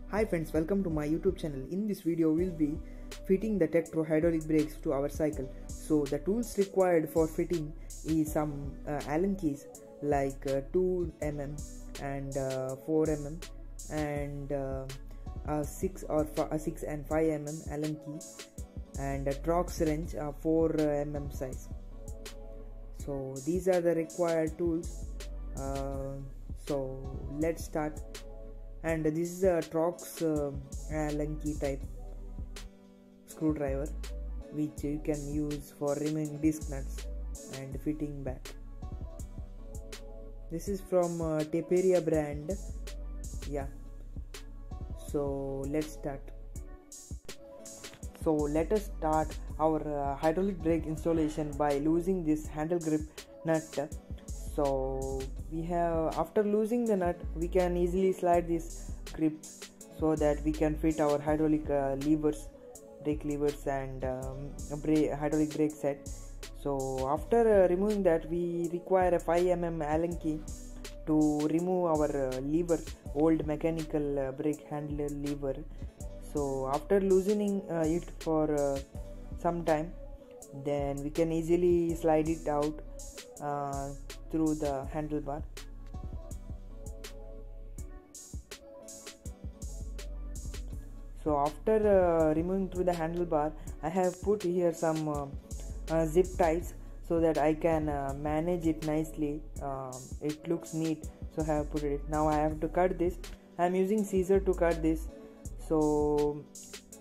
Hi friends, welcome to my YouTube channel. In this video we'll be fitting the Tektro hydraulic brakes to our cycle. So the tools required for fitting is some Allen keys like 2 mm and 4 mm and 6 and 5 mm Allen key and a Trox wrench 4 mm size. So these are the required tools. So let's start. And this is a Trox Allen key type screwdriver which you can use for removing disc nuts and fitting back. This is from Tektro brand. So let's start. So let us start our hydraulic brake installation by loosening this handle grip nut. So we have, after losing the nut, we can easily slide this grip so that we can fit our hydraulic brake levers and hydraulic brake set. So after removing that, we require a 5 mm Allen key to remove our old mechanical brake handle lever. So after loosening it for some time, then we can easily slide it out through the handlebar. So after removing through the handlebar, I have put here some zip ties so that I can manage it nicely. It looks neat, so I have put it. Now I have to cut this. I am using scissor to cut this. So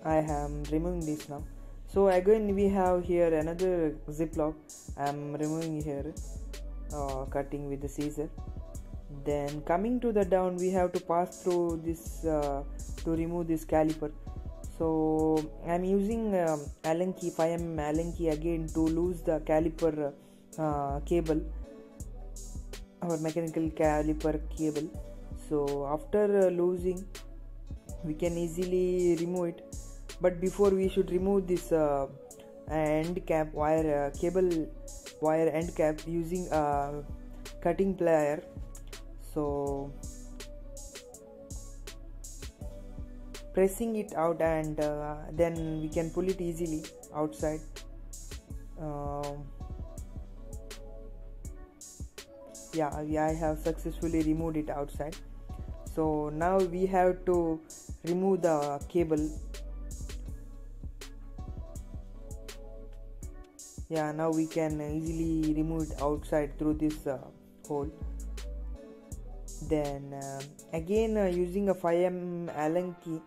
I am removing this now. So again we have here another ziplock. I am removing here. Cutting with the scissor. Then coming to the down, we have to pass through this to remove this caliper. So I am using Allen key, 5 mm Allen key again to lose the caliper cable, our mechanical caliper cable. So after losing, we can easily remove it. But before, we should remove this end cap wire end cap using a cutting plier. So pressing it out, and then we can pull it easily outside. I have successfully removed it outside. So now we have to remove the cable. Now we can easily remove it outside through this hole. Then again using a 5 mm Allen key,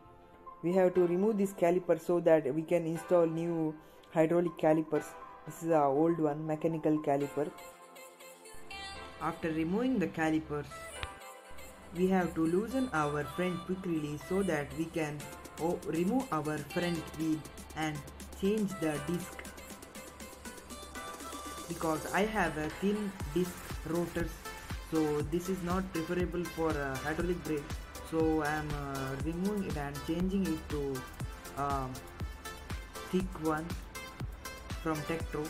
we have to remove this caliper so that we can install new hydraulic calipers. This is our old one, mechanical caliper. After removing the calipers, we have to loosen our front quick release so that we can remove our front wheel and change the disc. Because I have a thin disc rotors, so this is not preferable for hydraulic brake. So I am removing it and changing it to thick one from Tektro,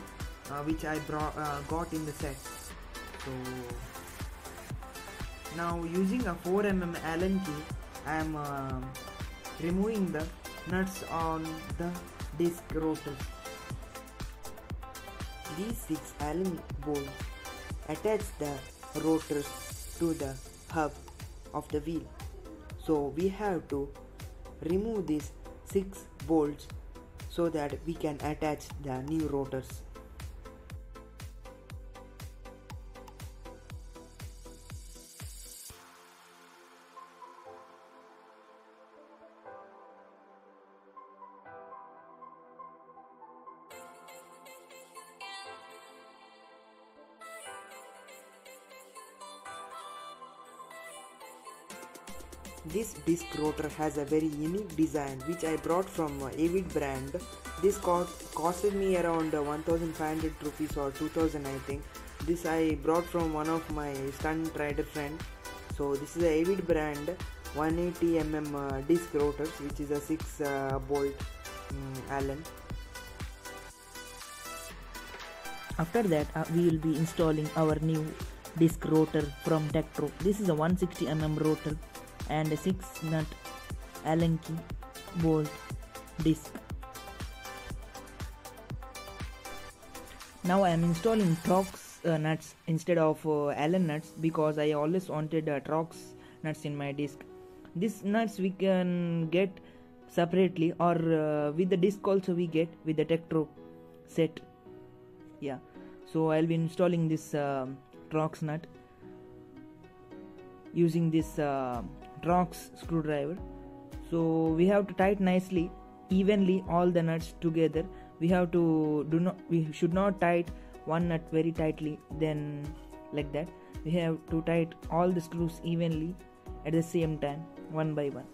which I got in the set. So now using a 4 mm Allen key, I am removing the nuts on the disc rotors. These 6 Allen bolts attach the rotors to the hub of the wheel. So we have to remove these 6 bolts so that we can attach the new rotors. This disc rotor has a very unique design which I brought from Avid brand. This costed me around 1500 rupees or 2000 I think. This I brought from one of my stunt rider friend. So this is a Avid brand 180 mm disc rotors, which is a 6 bolt Allen. After that we will be installing our new disc rotor from Tektro. This is a 160 mm rotor and a 6 nut Allen key, bolt, disc. Now I am installing Trox nuts instead of Allen nuts because I always wanted Trox nuts in my disc. These nuts we can get separately, or with the disc also we get with the Tektro set. Yeah, so I'll be installing this Trox nut using this Trox screwdriver. So we have to tighten nicely, evenly all the nuts together. We should not tighten one nut very tightly, then like that. We have to tighten all the screws evenly at the same time, one by one.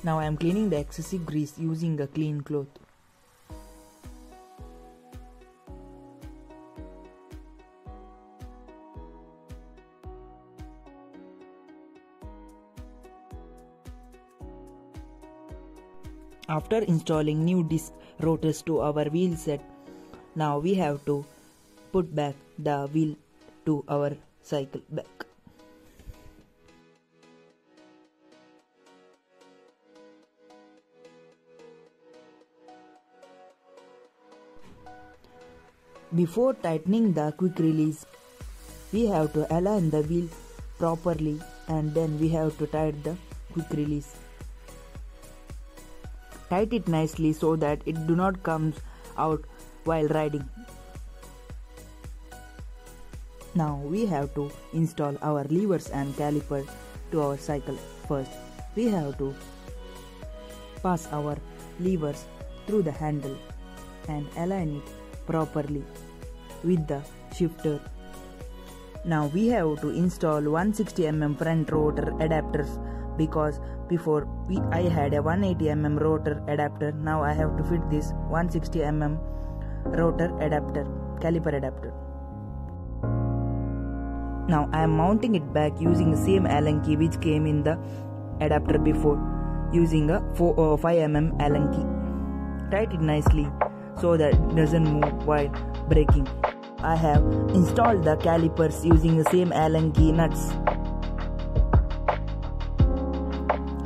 Now I am cleaning the excessive grease using a clean cloth. After installing new disc rotors to our wheel set, now we have to put back the wheel to our cycle back. Before tightening the quick release, we have to align the wheel properly, and then we have to tighten the quick release. Tight it nicely so that it do not come out while riding. Now we have to install our levers and caliper to our cycle. First, we have to pass our levers through the handle and align it properly with the shifter. Now we have to install 160 mm front rotor adapters because before I had a 180 mm rotor adapter. Now I have to fit this 160 mm rotor adapter, caliper adapter. Now I am mounting it back using the same Allen key which came in the adapter before, using a 5 mm Allen key. Tight it nicely so that it doesn't move while braking. I have installed the calipers using the same Allen key nuts.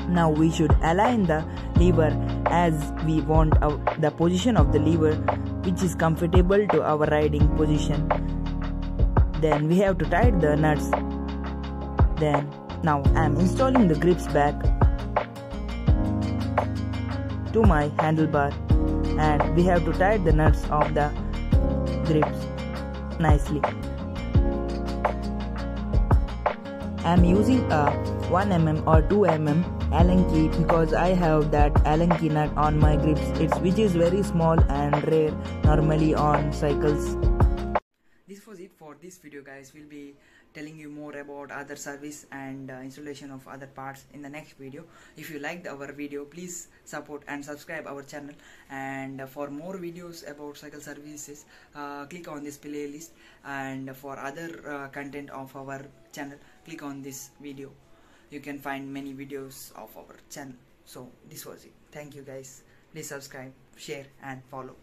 Now we should align the lever as we want the position of the lever which is comfortable to our riding position. Then we have to tighten the nuts. Then now I am installing the grips back to my handlebar, and we have to tighten the nuts of the grips nicely. I am using a 1 mm or 2 mm Allen key because I have that Allen key nut on my grips, which is very small and rare normally on cycles. This was it for this video, guys. We'll be telling you more about other service and installation of other parts in the next video. If you liked our video, please support and subscribe our channel, and for more videos about cycle services, click on this playlist, and for other content of our channel, click on this video. You can find many videos of our channel. So this was it. Thank you, guys. Please subscribe, share and follow.